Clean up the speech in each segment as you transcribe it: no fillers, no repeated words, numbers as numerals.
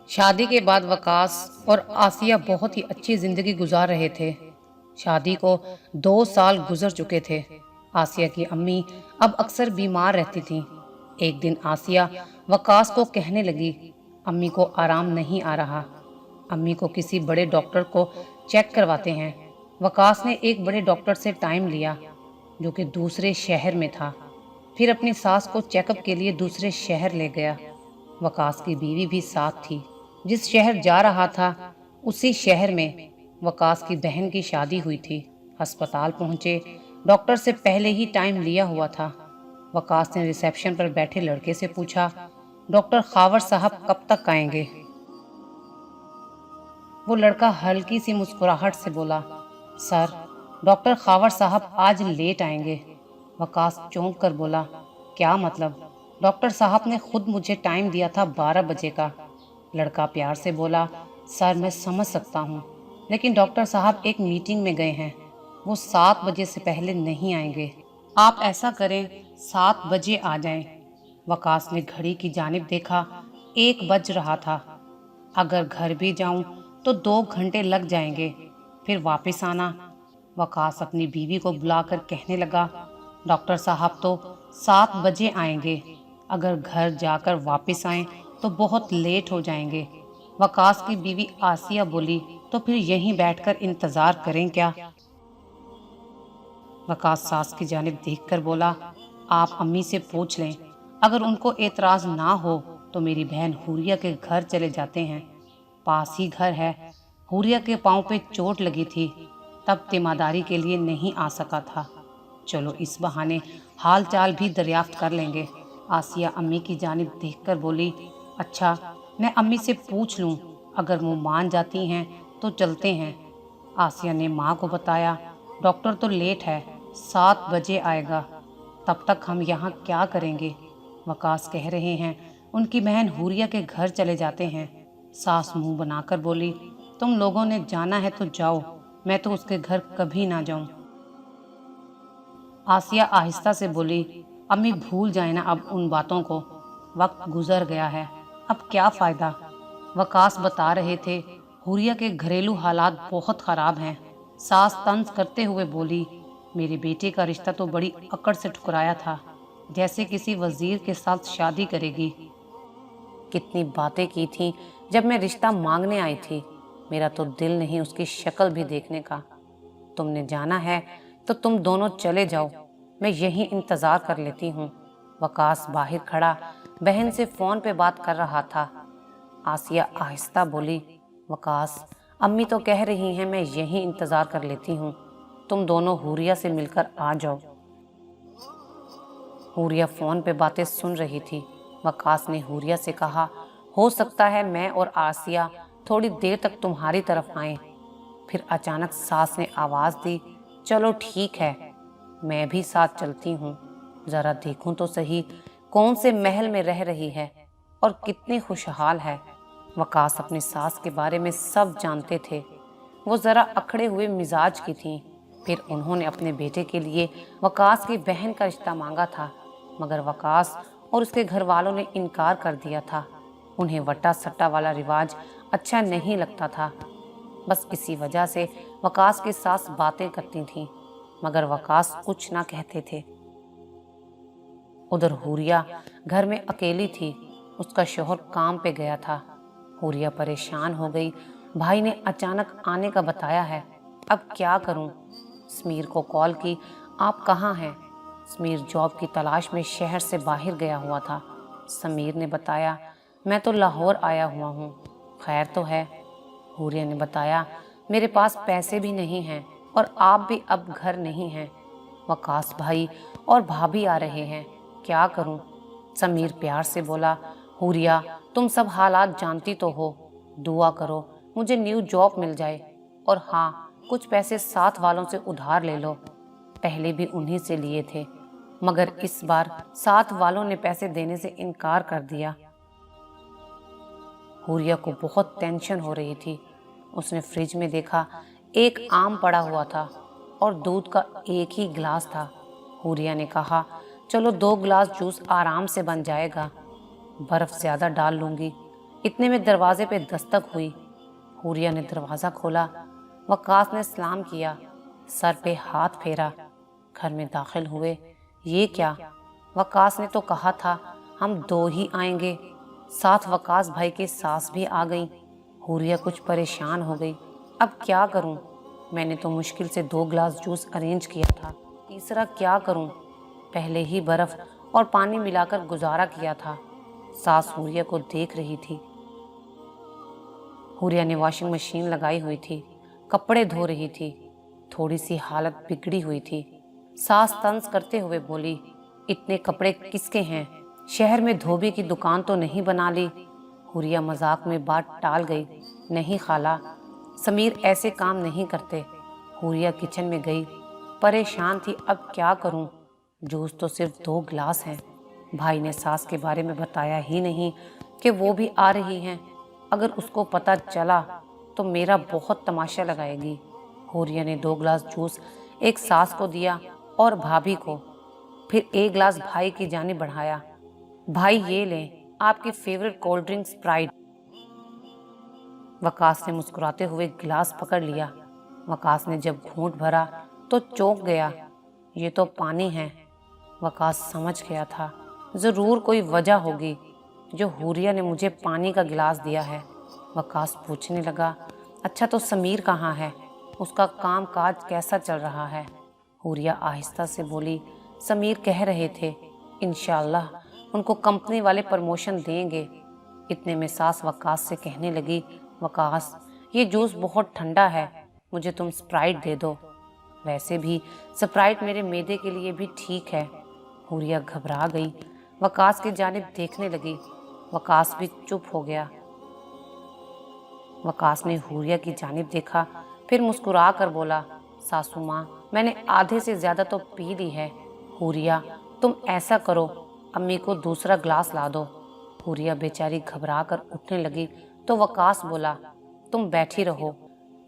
شادی کے بعد وقاص اور آسیہ بہت ہی اچھی زندگی گزار رہے تھے۔ شادی کو 2 سال گزر چکے تھے۔ آسیہ کی امی اب اکثر بیمار رہتی تھیں۔ ایک دن آسیہ وقاص کو کہنے لگی، امی کو آرام نہیں آ رہا، امی کو کسی بڑے ڈاکٹر کو چیک کرواتے ہیں۔ وقاص نے ایک بڑے ڈاکٹر سے ٹائم لیا جو کہ دوسرے شہر میں تھا، پھر اپنی ساس کو چیک اپ کے لیے دوسرے شہر لے گیا۔ وقاص کی بیوی بھی ساتھ تھی۔ جس شہر جا رہا تھا اسی شہر میں وقاص کی بہن کی شادی ہوئی تھی۔ ہسپتال پہنچے، ڈاکٹر سے پہلے ہی ٹائم لیا ہوا تھا۔ وقاص نے ریسیپشن پر بیٹھے لڑکے سے پوچھا، ڈاکٹر خاور صاحب کب تک آئیں گے؟ وہ لڑکا ہلکی سی مسکراہٹ سے بولا، سر، ڈاکٹر خاور صاحب آج لیٹ آئیں گے۔ وقاص چونک کر بولا، کیا مطلب؟ ڈاکٹر صاحب نے خود مجھے ٹائم دیا تھا 12 بجے کا۔ لڑکا پیار سے بولا، سر میں سمجھ سکتا ہوں، لیکن ڈاکٹر صاحب ایک میٹنگ میں گئے ہیں، وہ 7 بجے سے پہلے نہیں آئیں گے۔ آپ ایسا کریں 7 بجے آ جائیں۔ وقاص نے گھڑی کی جانب دیکھا، 1 بج رہا تھا۔ اگر گھر بھی جاؤں تو 2 گھنٹے لگ جائیں گے، پھر واپس آنا۔ وقاص اپنی بیوی کو بلا کر کہنے لگا، ڈاکٹر صاحب تو 7 بجے آئیں گے، اگر گھر جا کر واپس آئیں تو بہت لیٹ ہو جائیں گے۔ وقاص کی بیوی آسیہ بولی، تو پھر یہیں بیٹھ کر انتظار کریں کیا؟ وقاص ساس کی جانب دیکھ کر بولا، آپ امی سے پوچھ لیں، اگر ان کو اعتراض نہ ہو تو میری بہن حوریہ کے گھر چلے جاتے ہیں، پاس ہی گھر ہے۔ حوریہ کے پاؤں پہ چوٹ لگی تھی، تب تیمارداری کے لیے نہیں آ سکا تھا، چلو اس بہانے حال چال بھی دریافت کر لیں گے۔ آسیہ امی کی جانب دیکھ کر بولی، اچھا میں امی سے پوچھ لوں، اگر وہ مان جاتی ہیں تو چلتے ہیں۔ آسیہ نے ماں کو بتایا، ڈاکٹر تو لیٹ ہے، 7 بجے آئے گا، تب تک ہم یہاں کیا کریں گے؟ وقاص کہہ رہے ہیں ان کی بہن حوریہ کے گھر چلے جاتے ہیں۔ ساس منہ بنا کر بولی، تم لوگوں نے جانا ہے تو جاؤ، میں تو اس کے گھر کبھی نہ جاؤں۔ آسیہ آہستہ سے بولی، امی بھول جائیں نا اب ان باتوں کو، وقت گزر گیا ہے، اب کیا فائدہ؟ وقاص بتا رہے تھے، حوریہ کے گھریلو حالات بہت خراب ہیں۔ ساس طنز کرتے ہوئے بولی، میرے بیٹے کا رشتہ تو بڑی اکڑ سے ٹھکرایا تھا، جیسے کسی وزیر کے ساتھ شادی کرے گی۔ کتنی باتیں کی تھیں جب میں رشتہ مانگنے آئی تھی، میرا تو دل نہیں اس کی شکل بھی دیکھنے کا۔ تم نے جانا ہے تو تم دونوں چلے جاؤ، میں یہیں انتظار کر لیتی ہوں۔ وقاص باہر کھڑا بہن سے فون پہ بات کر رہا تھا۔ آسیہ آہستہ بولی، وقاص امی تو کہہ رہی ہیں میں یہیں انتظار کر لیتی ہوں، تم دونوں حوریہ سے مل کر آ جاؤ۔ حوریہ فون پہ باتیں سن رہی تھی۔ وقاص نے حوریہ سے کہا، ہو سکتا ہے میں اور آسیہ تھوڑی دیر تک تمہاری طرف آئیں۔ پھر اچانک ساس نے آواز دی، چلو ٹھیک ہے، میں بھی ساتھ چلتی ہوں، ذرا دیکھوں تو صحیح کون سے محل میں رہ رہی ہے اور کتنی خوشحال ہے۔ وقاص اپنی ساس کے بارے میں سب جانتے تھے، وہ ذرا اکھڑے ہوئے مزاج کی تھیں۔ پھر انہوں نے اپنے بیٹے کے لیے وقاص کی بہن کا رشتہ مانگا تھا، مگر وقاص اور اس کے گھر والوں نے انکار کر دیا تھا۔ انہیں وٹا سٹا والا رواج اچھا نہیں لگتا تھا، بس اسی وجہ سے وقاص کی ساس باتیں کرتی تھیں، مگر وقاص کچھ نہ کہتے تھے۔ ادھر حوریہ گھر میں اکیلی تھی، اس کا شوہر کام پہ گیا تھا۔ حوریہ پریشان ہو گئی، بھائی نے اچانک آنے کا بتایا ہے، اب کیا کروں؟ سمیر کو کال کی، آپ کہاں ہیں؟ سمیر جاب کی تلاش میں شہر سے باہر گیا ہوا تھا۔ سمیر نے بتایا، میں تو لاہور آیا ہوا ہوں، خیر تو ہے؟ حوریہ نے بتایا، میرے پاس پیسے بھی نہیں ہیں اور آپ بھی اب گھر نہیں ہیں، وقاص بھائی اور بھابھی آ رہے ہیں، کیا کروں؟ سمیر پیار سے بولا، حوریہ تم سب حالات جانتی تو ہو، دعا کرو مجھے نیو جاب مل جائے، اور ہاں کچھ پیسے ساتھ والوں سے ادھار لے لو، پہلے بھی انہی سے لیے تھے، مگر اس بار ساتھ والوں نے پیسے دینے سے انکار کر دیا۔ حوریہ کو بہت ٹینشن ہو رہی تھی۔ اس نے فریج میں دیکھا، ایک آم پڑا ہوا تھا اور دودھ کا ایک ہی گلاس تھا۔ حوریہ نے کہا، چلو 2 گلاس جوس آرام سے بن جائے گا، برف زیادہ ڈال لوں گی۔ اتنے میں دروازے پہ دستک ہوئی۔ حوریہ نے دروازہ کھولا، وقاص نے سلام کیا، سر پہ ہاتھ پھیرا، گھر میں داخل ہوئے۔ یہ کیا؟ وقاص نے تو کہا تھا ہم 2 ہی آئیں گے۔ ساتھ وقاص بھائی کی ساس بھی آ گئی۔ حوریہ کچھ پریشان ہو گئی۔ اب کیا کروں؟ میں نے تو مشکل سے 2 گلاس جوس ارینج کیا تھا، تیسرا کیا کروں؟ پہلے ہی برف اور پانی ملا کر گزارا کیا تھا۔ ساس حوریہ کو دیکھ رہی تھی۔ حوریہ نے واشنگ مشین لگائی ہوئی تھی، کپڑے دھو رہی تھی، تھوڑی سی حالت بگڑی ہوئی تھی۔ ساس طنز کرتے ہوئے بولی، اتنے کپڑے کس کے ہیں؟ شہر میں دھوبی کی دکان تو نہیں بنا لی؟ حوریہ مذاق میں بات ٹال گئی، نہیں خالہ، سمیر ایسے کام نہیں کرتے۔ حوریہ کچن میں گئی، پریشان تھی اب کیا کروں؟ جوس تو صرف 2 گلاس ہیں۔ بھائی نے ساس کے بارے میں بتایا ہی نہیں کہ وہ بھی آ رہی ہیں۔ اگر اس کو پتہ چلا تو میرا بہت تماشا لگائے گی۔ حوریہ نے 2 گلاس جوس ایک ساس کو دیا اور بھابھی کو، پھر 1 گلاس بھائی کی جانب بڑھایا۔ بھائی یہ لیں آپ کی فیورٹ کولڈ ڈرنک اسپرائٹ۔ وقاص نے مسکراتے ہوئے گلاس پکڑ لیا۔ وقاص نے جب گھونٹ بھرا تو چونک گیا، یہ تو پانی ہے۔ وقاص سمجھ گیا تھا ضرور کوئی وجہ ہوگی جو حوریہ نے مجھے پانی کا گلاس دیا ہے۔ وقاص پوچھنے لگا، اچھا تو سمیر کہاں ہے؟ اس کا کام کاج کیسا چل رہا ہے؟ حوریہ آہستہ سے بولی، سمیر کہہ رہے تھے انشاءاللہ ان کو کمپنی والے پروموشن دیں گے۔ اتنے میں ساس وقاص سے کہنے لگی، وقاص یہ جوس بہت ٹھنڈا ہے، مجھے تم اسپرائٹ دے دو۔ ویسے بھی اسپرائٹ میرے معدے کے لیے بھی ٹھیک ہے۔ حوریہ گھبرا گئی، وقاص کی جانب دیکھنے لگی۔ وقاص بھی چپ ہو گیا۔ وقاص نے حوریہ کی جانب دیکھا، پھر مسکرا کر بولا، ساسو ماں میں نے آدھے سے زیادہ تو پی لی ہے۔ حوریہ تم ایسا کرو، امی کو دوسرا گلاس لا دو۔ حوریہ بیچاری گھبرا کر اٹھنے لگی تو وقاص بولا، تم بیٹھی رہو،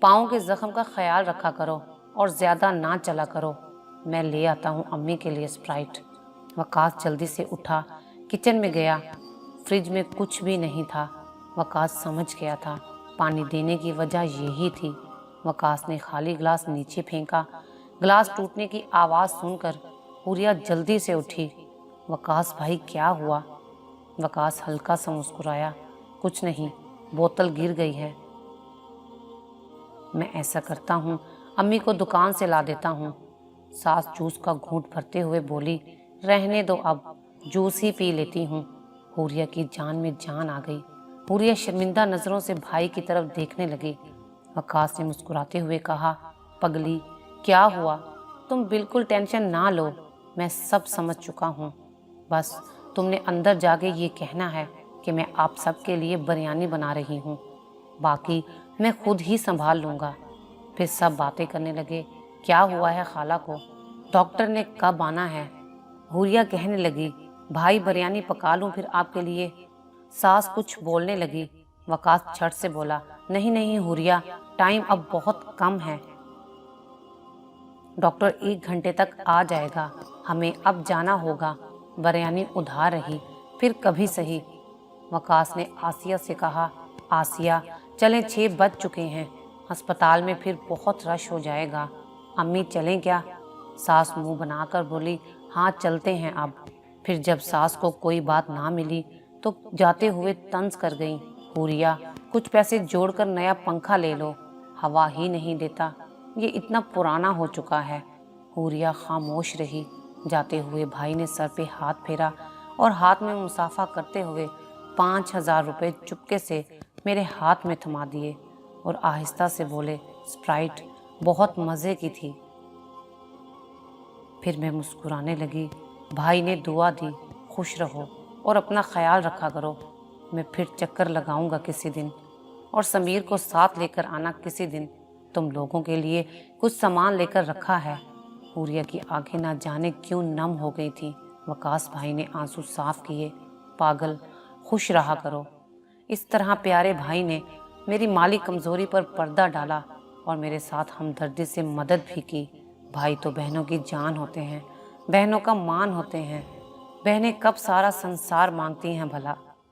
پاؤں کے زخم کا خیال رکھا کرو اور زیادہ نہ چلا کرو، میں لے آتا ہوں امی کے لیے اسپرائٹ۔ وقاص جلدی سے اٹھا، کچن میں گیا، فریج میں کچھ بھی نہیں تھا۔ وقاص سمجھ گیا تھا پانی دینے کی وجہ یہی تھی۔ وقاص نے خالی گلاس نیچے پھینکا۔ گلاس ٹوٹنے کی آواز سن کر حوریہ جلدی سے اٹھی۔ وقاص بھائی کیا ہوا؟ وقاص ہلکا سا مسکرایا، کچھ نہیں، بوتل گر گئی ہے۔ میں ایسا کرتا ہوں امی کو دکان سے لا دیتا ہوں۔ ساس جوس کا گھونٹ بھرتے ہوئے بولی، رہنے دو اب جوس ہی پی لیتی ہوں۔ حوریہ کی جان میں جان آ گئی۔ حوریہ شرمندہ نظروں سے بھائی کی طرف دیکھنے لگی۔ وقاص نے مسکراتے ہوئے کہا، پگلی کیا ہوا؟ تم بالکل ٹینشن نہ لو، میں سب سمجھ چکا ہوں۔ بس تم نے اندر جا کے یہ کہنا ہے کہ میں آپ سب کے لیے بریانی بنا رہی ہوں، باقی میں خود ہی سنبھال لوں گا۔ پھر سب باتیں کرنے لگے، کیا ہوا ہے خالہ کو؟ ڈاکٹر نے کب آنا ہے؟ حوریہ کہنے لگی، بھائی بریانی پکا لوں پھر آپ کے لیے؟ ساس کچھ بولنے لگی۔ وقاص جھٹ سے بولا، نہیں نہیں حوریہ، ٹائم اب بہت کم ہے، ڈاکٹر 1 گھنٹے تک آ جائے گا، ہمیں اب جانا ہوگا، بریانی ادھار رہی، پھر کبھی سہی۔ وقاص نے آسیہ سے کہا، آسیہ چلیں 6 بج چکے ہیں، ہسپتال میں پھر بہت رش ہو جائے گا، امی چلیں کیا؟ ساس منہ بنا کر بولی، ہاں چلتے ہیں اب۔ پھر جب ساس کو کوئی بات نہ ملی تو جاتے ہوئے طنز کر گئیں، حوریہ کچھ پیسے جوڑ کر نیا پنکھا لے لو، ہوا ہی نہیں دیتا، یہ اتنا پرانا ہو چکا ہے۔ حوریہ خاموش رہی۔ جاتے ہوئے بھائی نے سر پہ ہاتھ پھیرا اور ہاتھ میں مصافحہ کرتے ہوئے 5000 روپے چپکے سے میرے ہاتھ میں تھما دیے اور آہستہ سے بولے، اسپرائٹ بہت مزے کی تھی۔ پھر میں مسکرانے لگی۔ بھائی نے دعا دی، خوش رہو اور اپنا خیال رکھا کرو، میں پھر چکر لگاؤں گا کسی دن، اور سمیر کو ساتھ لے کر آنا کسی دن، تم لوگوں کے لیے کچھ سامان لے کر رکھا ہے۔ حوریہ کی آنکھیں نہ جانے کیوں نم ہو گئی تھیں۔ وقاص بھائی نے آنسو صاف کیے، پاگل خوش رہا کرو۔ اس طرح پیارے بھائی نے میری مالی کمزوری پر پردہ ڈالا اور میرے ساتھ ہمدردی سے مدد بھی کی۔ بھائی تو بہنوں کی جان ہوتے ہیں، بہنوں کا مان ہوتے ہیں، بہنیں کب سارا سنسار مانگتی ہیں بھلا۔